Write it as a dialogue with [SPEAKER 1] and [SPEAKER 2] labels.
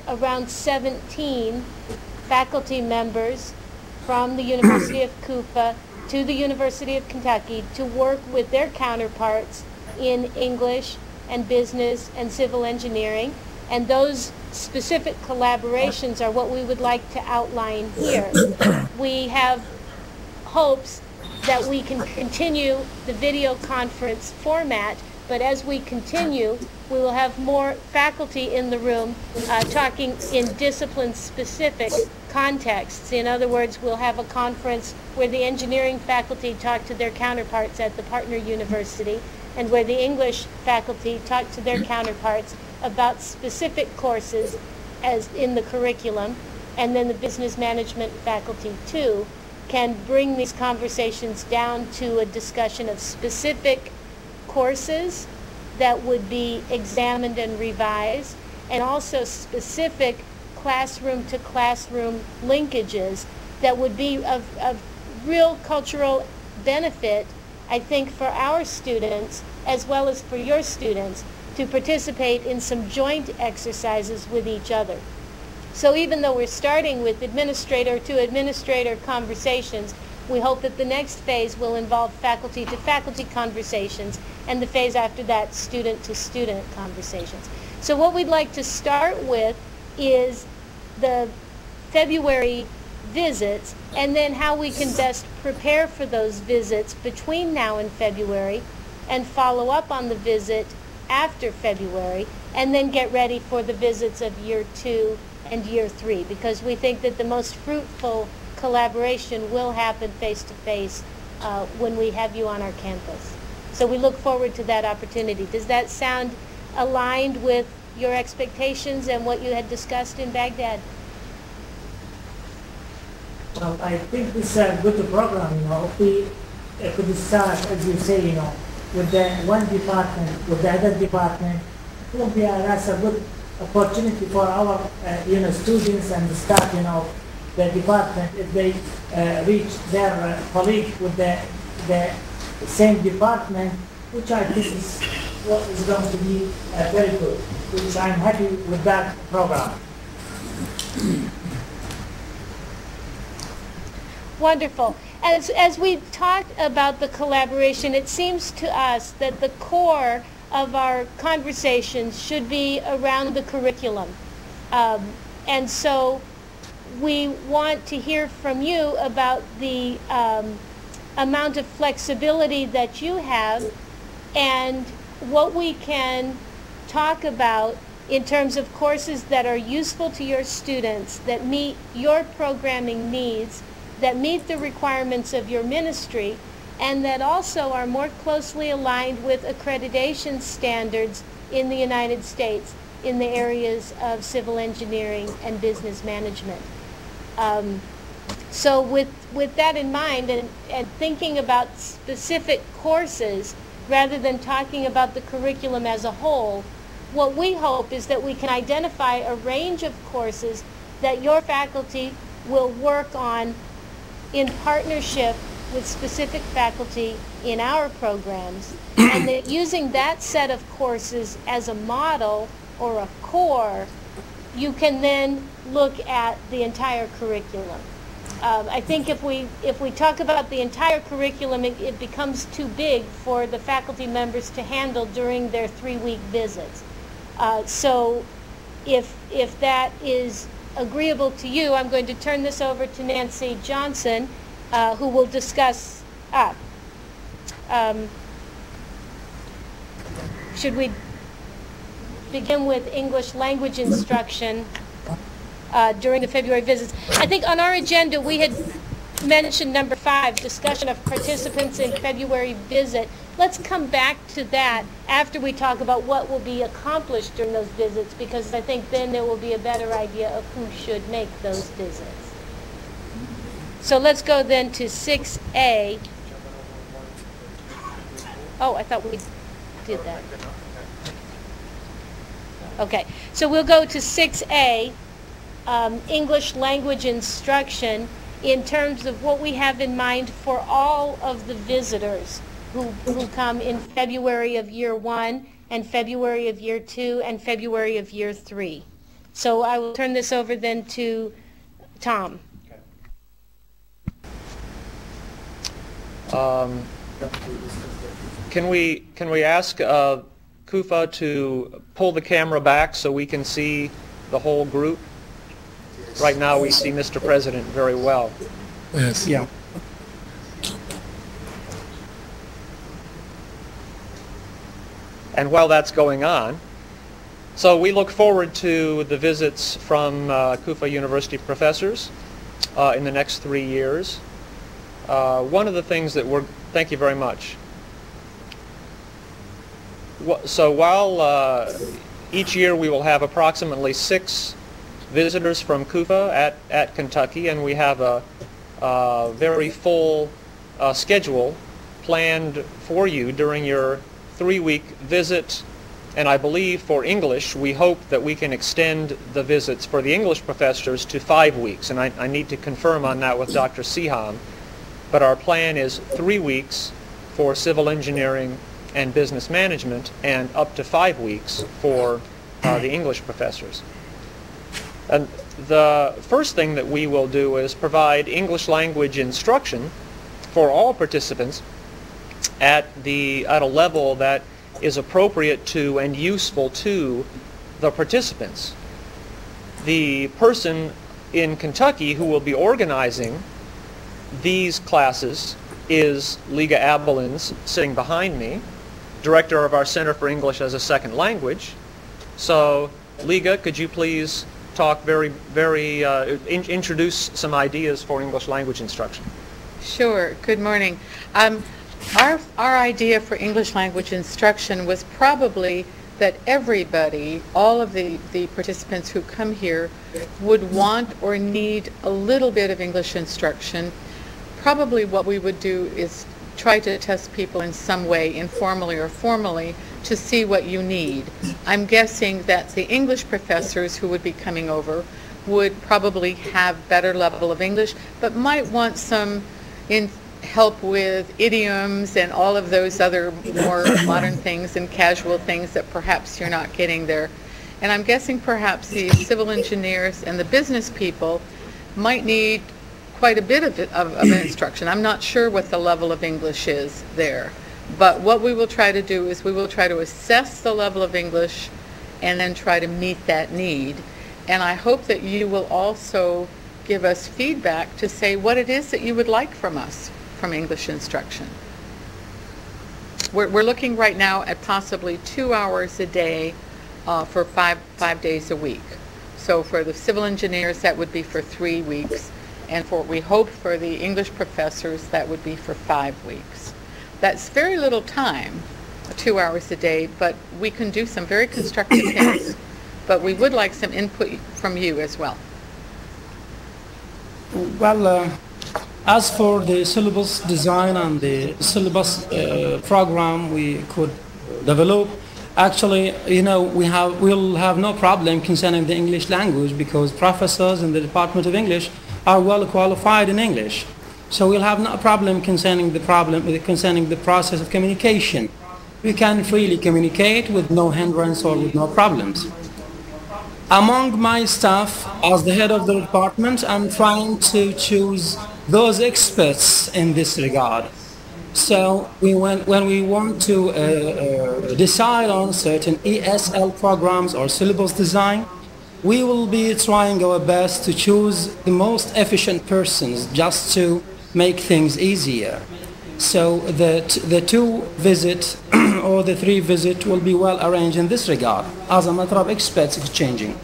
[SPEAKER 1] around 17 faculty members from the University of Kufa to the University of Kentucky to work with their counterparts in English and business and civil engineering. And those specific collaborations are what we would like to outline here. We have hopes that we can continue the video conference format, but as we continue, we will have more faculty in the room talking in discipline-specific contexts. In other words, we'll have a conference where the engineering faculty talk to their counterparts at the partner university, and where the English faculty talk to their counterparts about specific courses as in the curriculum, and then the business management faculty too can bring these conversations down to a discussion of specific courses that would be examined and revised, and also specific classroom to classroom linkages that would be of real cultural benefit, I think, for our students as well as for your students to participate in some joint exercises with each other. So even though we're starting with administrator to administrator conversations, we hope that the next phase will involve faculty to faculty conversations, and the phase after that, student to student conversations. So what we'd like to start with is the February visits, and then how we can best prepare for those visits between now and February, and follow up on the visit after February, and then get ready for the visits of year 2 and year 3, because we think that the most fruitful collaboration will happen face-to-face when we have you on our campus. So we look forward to that opportunity. Does that sound aligned with your expectations and what you had discussed in Baghdad?
[SPEAKER 2] Well, I think this is a good program, If we could start, as you say, with the one department, with the other department, it will be that's a good opportunity for our, students and the staff, the department, if they reach their colleague with the same department, which I think is what is going to be very good, which I'm happy with that program.
[SPEAKER 1] Wonderful. As we talked about the collaboration, it seems to us that the core of our conversations should be around the curriculum. And so we want to hear from you about the amount of flexibility that you have and what we can talk about in terms of courses that are useful to your students, that meet your programming needs, that meet the requirements of your ministry, and that also are more closely aligned with accreditation standards in the United States in the areas of civil engineering and business management. So with that in mind, and thinking about specific courses rather than talking about the curriculum as a whole, what we hope is that we can identify a range of courses that your faculty will work on in partnership with specific faculty in our programs, and that using that set of courses as a model or a core, you can then look at the entire curriculum. I think if we talk about the entire curriculum, it becomes too big for the faculty members to handle during their 3-week visits. So if that is agreeable to you, I'm going to turn this over to Nancy Johnson, who will discuss. Should we begin with English language instruction during the February visits? I think on our agenda we had mentioned number 5, discussion of participants in February visit. Let's come back to that after we talk about what will be accomplished during those visits, because I think then there will be a better idea of who should make those visits. So let's go then to 6A. Oh, I thought we did that. Okay, so we'll go to 6A, English language instruction, in terms of what we have in mind for all of the visitors who come in February of year 1 and February of year 2 and February of year 3. So I will turn this over then to Tom.
[SPEAKER 3] Can we ask Kufa to pull the camera back so we can see the whole group? Right now we see Mr. President very well.
[SPEAKER 4] Yes. Yeah.
[SPEAKER 3] And while that's going on, so we look forward to the visits from Kufa University professors in the next 3 years. One of the things that thank you very much. So while each year we will have approximately 6 visitors from Kufa at Kentucky, and we have a very full schedule planned for you during your 3-week visit, and I believe for English we hope that we can extend the visits for the English professors to 5 weeks, and I need to confirm on that with Dr. Siham, but our plan is 3 weeks for civil engineering and business management and up to 5 weeks for the English professors. And the first thing that we will do is provide English language instruction for all participants at a level that is appropriate to and useful to the participants. The person in Kentucky who will be organizing these classes is Liga Abelins, sitting behind me, director of our Center for English as a Second Language. So, Liga, could you please talk introduce some ideas for English language instruction?
[SPEAKER 5] Sure. Good morning. Our idea for English language instruction was probably that everybody, all of the participants who come here, would want or need a little bit of English instruction. Probably what we would do is try to test people in some way, informally or formally, to see what you need. I'm guessing that the English professors who would be coming over would probably have better level of English, but might want some help with idioms and all of those other more modern things and casual things that perhaps you're not getting there. And I'm guessing perhaps the civil engineers and the business people might need quite a bit of instruction. I'm not sure what the level of English is there. But what we will try to do is we will try to assess the level of English and then try to meet that need. And I hope that you will also give us feedback to say what it is that you would like from us, from English instruction. We're looking right now at possibly 2 hours a day for five days a week. So for the civil engineers, that would be for 3 weeks. And we hope for the English professors, that would be for 5 weeks. That's very little time, 2 hours a day, but we can do some very constructive things. But we would like some input from you as well.
[SPEAKER 4] Well, as for the syllabus design and the syllabus program we could develop, actually, you know, we'll have no problem concerning the English language because professors in the Department of English are well qualified in English. So we'll have no problem concerning the process of communication. We can freely communicate with no hindrance or with no problems. Among my staff, as the head of the department, I'm trying to choose those experts in this regard. So when we want to decide on certain ESL programs or syllabus design, we will be trying our best to choose the most efficient persons just to make things easier. So the 2 visit or the 3 visit will be well arranged in this regard as a matter of experts exchanging.